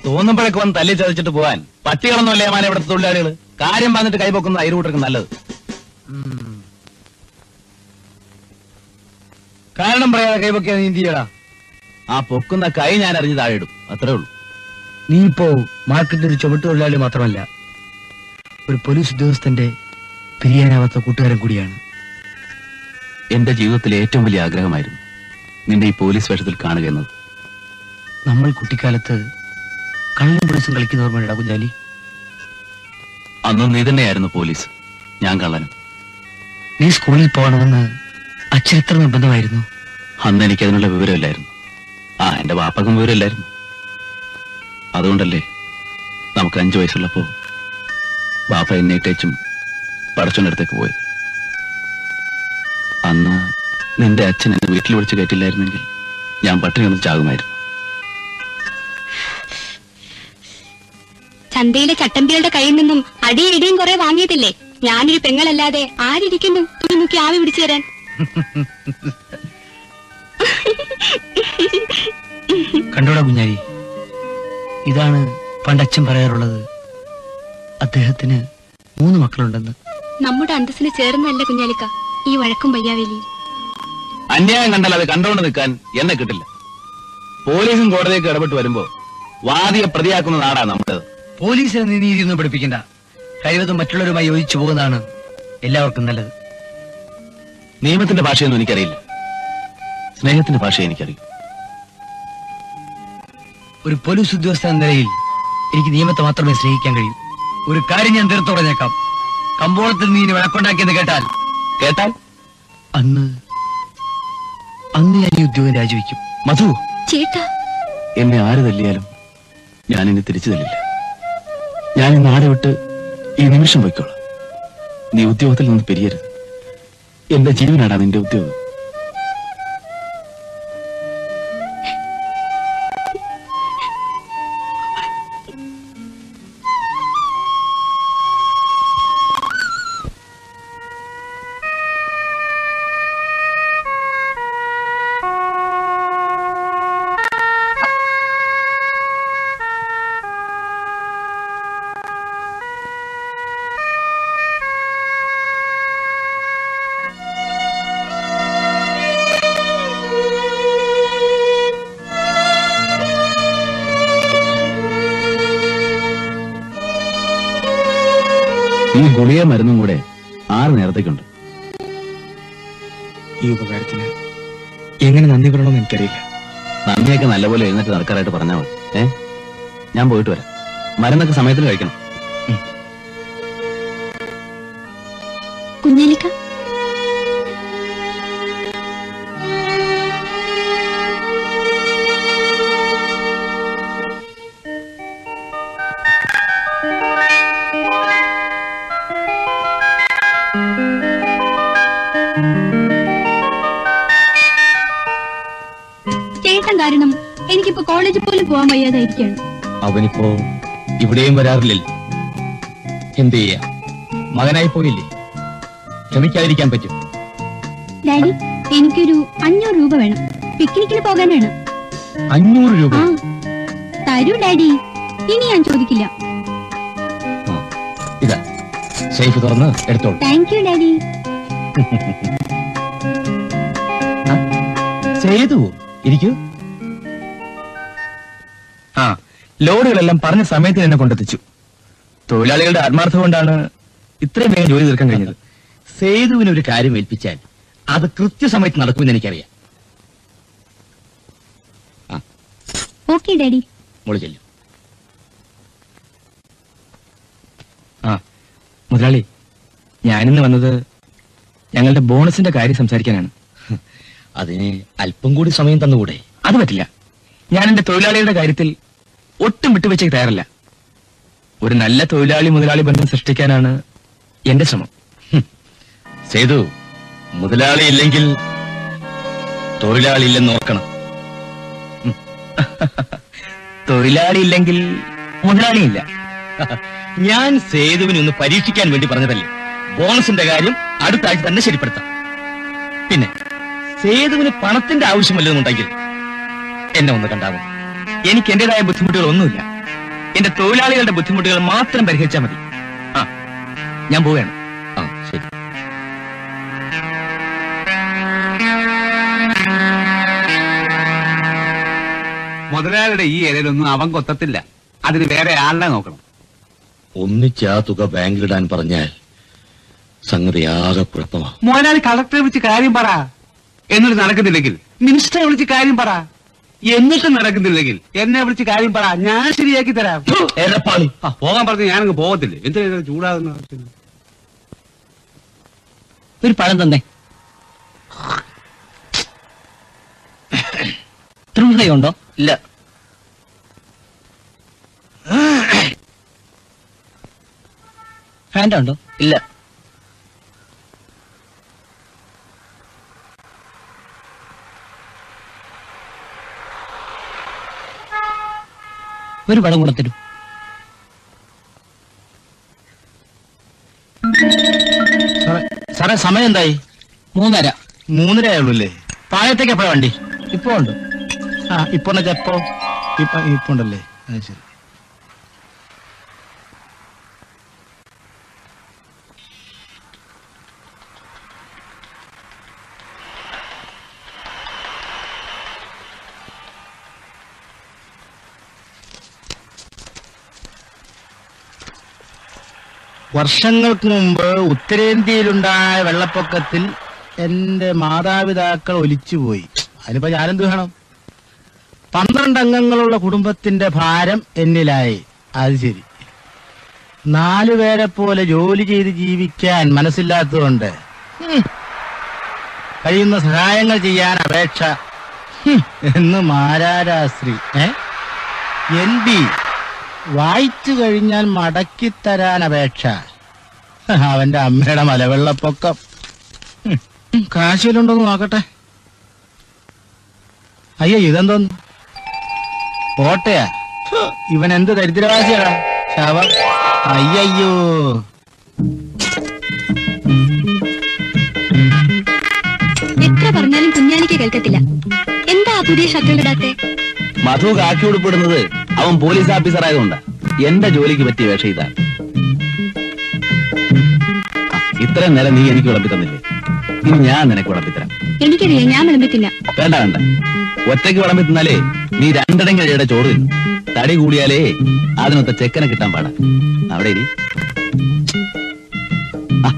തോന്നുമ്പോഴൊക്കെ വന്ന് തല്ലി ചതച്ചിട്ട് പോവാൻ പട്ടികളൊന്നുമല്ലേ മാന ഇവിടുത്തെ തൊഴിലാളികള്. കാര്യം പറഞ്ഞിട്ട് കൈപൊക്കുന്ന അയറുകൂട്ടർക്ക് നല്ലത്. കാരണം പറയാതെ കൈപൊക്കിയാ നീ എന്ത് ചെയ്യടാ? ആ പൊക്കുന്ന കൈ ഞാൻ അറിഞ്ഞ് താഴെ ഇടും, അത്രേ ഉള്ളൂ. നീ ഇപ്പോ മാർക്കറ്റിൽ ഒരു ചുമട്ട് തൊഴിലാളി മാത്രമല്ല, ഒരു പോലീസ് ഉദ്യോഗസ്ഥന്റെ പിരിയാനാവാത്ത കൂട്ടുകാരൻ കൂടിയാണ്. എന്റെ ജീവിതത്തിലെ ഏറ്റവും വലിയ ആഗ്രഹമായിരുന്നു നിന്റെ ഈ പോലീസ് വേഷത്തിൽ കാണുക എന്നത്. നമ്മൾ കുട്ടിക്കാലത്ത് കള്ളും പോലീസും കളിക്കുന്ന ഓർമ്മയുണ്ടാ കുഞ്ഞാലി? അന്നും നീ തന്നെയായിരുന്നു പോലീസ്, ഞാൻ കള്ളനും. നീ സ്കൂളിൽ പോകണമെന്ന് അച്ഛൻ എത്ര നിർബന്ധമായിരുന്നു? അന്ന് എനിക്കതിനുള്ള വിവരമില്ലായിരുന്നു. എന്റെ വാപ്പക്കും വിവരമില്ലായിരുന്നു. അതുകൊണ്ടല്ലേ നമുക്ക് 5 വയസ്സുള്ളപ്പോ വാപ്പ എന്നേറ്റേച്ചും പടച്ചോണ്ടടുത്തേക്ക് പോയത്. അന്ന് നിന്റെ അച്ഛൻ എന്നെ വീട്ടിൽ വിളിച്ച് കയറ്റില്ലായിരുന്നെങ്കിൽ ഞാൻ പട്ടിണി ഒന്ന് ചാകുമായിരുന്നു. ചന്തയിലെ ചട്ടമ്പികളുടെ കയ്യിൽ നിന്നും അടിയും ഇടിയും കുറെ വാങ്ങിയിട്ടില്ലേ? ഞാനൊരു പെങ്ങളല്ലാതെ ആരിയ്ക്കുന്നു തുണി മുക്കി ആവി പിടിച്ചു തരാൻ? കണ്ടോടാ കുഞ്ഞാലി, ഇതാണ് പണ്ടച്ഛൻ പറയാറുള്ളത്. അദ്ദേഹത്തിന് 3 മക്കളുണ്ടെന്ന്. നമ്മുടെ അന്തസ്സിന് ചേർന്നല്ല കുഞ്ഞാലിക്ക ഈ വഴക്കും വയ്യാവേലി. അന്യായം കണ്ടാൽ അത് കണ്ടോണ്ട് നിൽക്കാൻ എന്നെ കിട്ടില്ല. പോലീസും കോടതിയൊക്കെ ഇടപെട്ട് വരുമ്പോ വാദിയെ പ്രതിയാക്കുന്ന നാടാ നമ്മുടേത്. പോലീസിനെ നീ നീതിയൊന്നും പഠിപ്പിക്കണ്ട. കഴിവതും മറ്റുള്ളവരുമായി യോജിച്ചു പോകുന്നതാണ് എല്ലാവർക്കും നല്ലത്. നിയമത്തിന്റെ ഭാഷയൊന്നും എനിക്കറിയില്ല, സ്നേഹത്തിന്റെ ഭാഷ എനിക്കറിയും. ഒരു പോലീസ് ഉദ്യോഗസ്ഥ എന്ന നിലയിൽ എനിക്ക് നിയമത്തെ മാത്രമേ സ്നേഹിക്കാൻ കഴിയൂ. ഒരു കാര്യം ഞാൻ തീർത്തു പറഞ്ഞേക്കാം. കമ്പോളത്തിൽ നീ വഴക്കുണ്ടാക്കിയെന്ന് കേട്ടാൽ അന്ന് ഞാൻ ഈ ഉദ്യോഗം രാജിവെക്കും. മധു, ചേട്ടാ, എന്നെ ആര് തല്ലിയാലും ഞാൻ ഇനി തിരിച്ചു തല്ലില്ല. ഞാൻ ഈ നാട് വിട്ട് ഈ നിമിഷം പോയിക്കോളാം. നീ ഉദ്യോഗത്തിൽ നിന്ന് പിരിയരുത്. എന്റെ ജീവനാടാ നിന്റെ ഉദ്യോഗം. ഈ ഗുളിക മരുന്നും കൂടെ 6 നേരത്തേക്കുണ്ട്. ഈ ഉപകാരത്തിന് എങ്ങനെ നന്ദി പറയണമെന്ന് എനിക്കറിയില്ല. നന്ദിയൊക്കെ നല്ലപോലെ എഴുന്നേറ്റ് നടക്കാറായിട്ട് പറഞ്ഞാൽ മതി. ഞാൻ പോയിട്ട് വരാം. മരുന്നൊക്കെ സമയത്തിന് കഴിക്കണം. കുഞ്ഞാലിക്ക, ചേട്ടൻ കാരണം എനിക്കിപ്പോ കോളേജിൽ പോലും പോകാൻ വയ്യാതായിരിക്കാണ്. അവനിപ്പോ ഇവിടെയും വരാറില്ലല്ലോ. എന്ത് ചെയ്യാ, മകനായി പോയില്ലേ, ക്ഷമിക്കാതിരിക്കാൻ പറ്റും. ഡാഡി, എനിക്കൊരു 500 രൂപ വേണം. പിക്നിക്കിന് പോകാനാണ്. 500 രൂപ? തരൂ ഡാഡി, ഇനി ഞാൻ ചോദിക്കില്ല. ഇതാ സേഫ് തുറന്ന് എടുത്തോളൂ. Thank you daddy. ചെയ്തു ഇരിക്കൂ. ലോഡുകളെല്ലാം പറഞ്ഞ സമയത്ത് എന്നെ കൊണ്ടെത്തിച്ചു. തൊഴിലാളികളുടെ ആത്മാർത്ഥം കൊണ്ടാണ് ഇത്രയും വേഗം ജോലി തീർക്കാൻ കഴിഞ്ഞത്. സേതുവിന് ഒരു കാര്യം ഏൽപ്പിച്ചാൽ അത് കൃത്യസമയത്ത് നടക്കുമെന്ന് എനിക്കറിയാം. Okay daddy. മോള് ചെല്ലു. മുതലാളി, ഞാനിന്ന് വന്നത് ഞങ്ങളുടെ ബോണസിന്റെ കാര്യം സംസാരിക്കാനാണ്. അതിന് അല്പം കൂടി സമയം തന്നുകൂടെ? അത് പറ്റില്ല. ഞാൻ എന്റെ തൊഴിലാളികളുടെ കാര്യത്തിൽ ഒട്ടും വിട്ടുവെച്ചേക്ക് തയ്യാറല്ല. ഒരു നല്ല തൊഴിലാളി മുതലാളി ബന്ധം സൃഷ്ടിക്കാനാണ് എന്റെ ശ്രമം. സേതു, മുതലാളി ഇല്ലെങ്കിൽ തൊഴിലാളി ഇല്ലെന്ന് ഓർക്കണം. തൊഴിലാളി ഇല്ലെങ്കിൽ മുതലാളിയില്ല. ഞാൻ സേതുവിനെ ഒന്ന് പരീക്ഷിക്കാൻ വേണ്ടി പറഞ്ഞതല്ലേ. ബോണസിന്റെ കാര്യം അടുത്ത ആഴ്ച തന്നെ ശരിപ്പെടുത്താം. പിന്നെ സേതുവിന് പണത്തിന്റെ ആവശ്യമല്ലെന്നുണ്ടെങ്കിൽ എന്നെ ഒന്ന് കണ്ടാവും. എനിക്ക് എന്റേതായ ബുദ്ധിമുട്ടുകൾ ഒന്നുമില്ല. എന്റെ തൊഴിലാളികളുടെ ബുദ്ധിമുട്ടുകൾ മാത്രം പരിഹരിച്ചാൽ മതി. ആ, ഞാൻ പോവുകയാണ്. ആ ശരി. മുതലാളിയുടെ ഈ ഇലയിലൊന്നും അവൻ കൊത്തത്തില്ല. അതിന് വേറെ ആളിനെ നോക്കണം. ഒന്നിച്ച് ആ തുക ബാങ്കിലിടാൻ പറഞ്ഞാൽ സംഗതി ആകെ കുഴപ്പമാ. മുതലാളി കളക്ടറെ വിളിച്ച് കാര്യം പറ. എന്നിട്ട് നടക്കുന്നില്ലെങ്കിൽ മിനിസ്റ്ററെ വിളിച്ച് കാര്യം പറ. എന്നിട്ട് നടക്കുന്നില്ലെങ്കിൽ എന്നെ വിളിച്ച് കാര്യം പറ. ഞാൻ ശരിയാക്കി തരാം. എരപ്പാളി. പോകാൻ പറഞ്ഞു ഞാനങ്ങ് പോകത്തില്ലേ. എന്തിനാ ചൂടാകുന്ന ആവശ്യം? ഒരു പഴം തന്നെ. തൃപ്തിയുണ്ടോ? ഇല്ല. ഫാൻറ്റ ഉണ്ടോ? ഇല്ല. ഒരു പഴം കൂടെ തരൂ. സാറേ, സമയം എന്തായി? 3:30. 3:30 ആയുള്ളൂ. പാളയത്തേക്ക് എപ്പോഴാ വണ്ടി? ഇപ്പൊ ഉണ്ട്. ആ, ഇപ്പൊ എപ്പോ? ഇപ്പൊ ഉണ്ടല്ലേ. ശരി. വർഷങ്ങൾക്ക് മുമ്പ് ഉത്തരേന്ത്യയിലുണ്ടായ വെള്ളപ്പൊക്കത്തിൽ എന്റെ മാതാപിതാക്കൾ ഒലിച്ചുപോയി. അതിനിപ്പോ ഞാനെന്ത് വേണം? 12 അംഗങ്ങളുള്ള കുടുംബത്തിന്റെ ഭാരം എന്നിലായി. അത് ശരി. 4 പേരെ പോലെ ജോലി ചെയ്ത് ജീവിക്കാൻ മനസ്സില്ലാത്തതുകൊണ്ട് കഴിയുന്ന സഹായങ്ങൾ ചെയ്യാൻ അപേക്ഷ എന്ന് മാരാരാശ്രീ NB വായിച്ചു കഴിഞ്ഞാൽ മടക്കിത്തരാൻ അപേക്ഷ. അവന്റെ അമ്മയുടെ മലവെള്ളപ്പൊക്കം. കാശിലുണ്ടോന്ന് നോക്കട്ടെ. അയ്യോ, ഇതെന്തോന്ന്? കോട്ടയാ. ഇവൻ എന്ത് ദരിദ്രവാസിയാണ്. ശവം. അയ്യോ, എത്ര പറഞ്ഞാലും കുഞ്ഞാലിക്ക് കേൾക്കത്തില്ല. എന്താ പുതിയ ഷർട്ടുകളിടാത്തെ? മധു കാക്കി ഉടുപ്പിടുന്നത് അവൻ പോലീസ് ഓഫീസർ ആയതുകൊണ്ടാ. എന്റെ ജോലിക്ക് പറ്റിയ വേഷം ഇതാ. ഇത്രയും നേരം നീ എനിക്ക് വിളമ്പി തന്നില്ലേ, ഇനി ഞാൻ നിനക്ക് വിളമ്പിത്തരാം. എനിക്കറിയാം, ഞാൻ വിളമ്പത്തില്ല. വേണ്ട വേണ്ട, ഒറ്റയ്ക്ക് വിളമ്പി തിന്നാലേ നീ 2 കഴിയുടെ ചോറ് തിന്നു. തടി കൂടിയാലേ അതിനൊത്ത ചെക്കനെ കിട്ടാൻ പാടാ. അവിടെ ഇരി.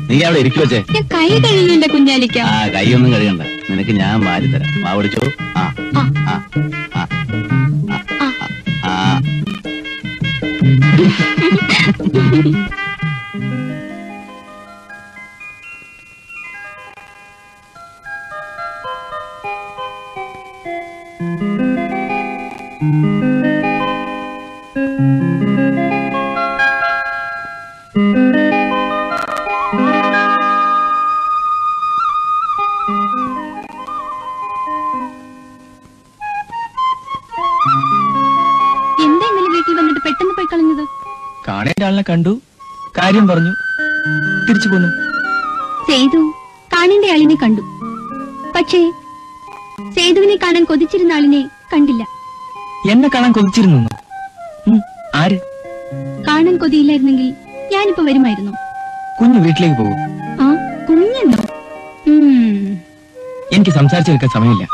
നീ അവിടെ ഇരിക്കു വെച്ചേ. ഞാൻ കൈ കഴിയില്ല കുഞ്ഞാലിക്ക. ആ, കൈയൊന്നും കഴിയണ്ട, നിനക്ക് ഞാൻ മാറി തരാം. വാ വിളിച്ചോ. ആ ആ ആ ആ ആ. എന്താ ഇന്നലെ വീട്ടിൽ വന്നിട്ട് പെട്ടെന്ന് പോയി കളഞ്ഞത്? കാണേണ്ട ആളിനെ കണ്ടു, കാര്യം പറഞ്ഞു, തിരിച്ചു പോന്നു. സേതു കാണേണ്ട ആളിനെ കണ്ടു, പക്ഷേ സേതുവിനെ കാണാൻ കൊതിച്ചിരുന്ന ആളിനെ കണ്ടില്ല. എന്നെ കാണാൻ കൊതിച്ചിരുന്നു. ആര്? കാണാൻ കൊതിയില്ലായിരുന്നെങ്കിൽ ഞാനിപ്പോ വരുമായിരുന്നു. കുഞ്ഞു വീട്ടിലേക്ക് പോകും. ആ, കുഞ്ഞെന്നോ? എനിക്ക് സംസാരിച്ചെടുക്കാൻ സമയമില്ല,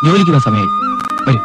ജോലിക്ക് പോകാൻ സമയമായി. വരൂ.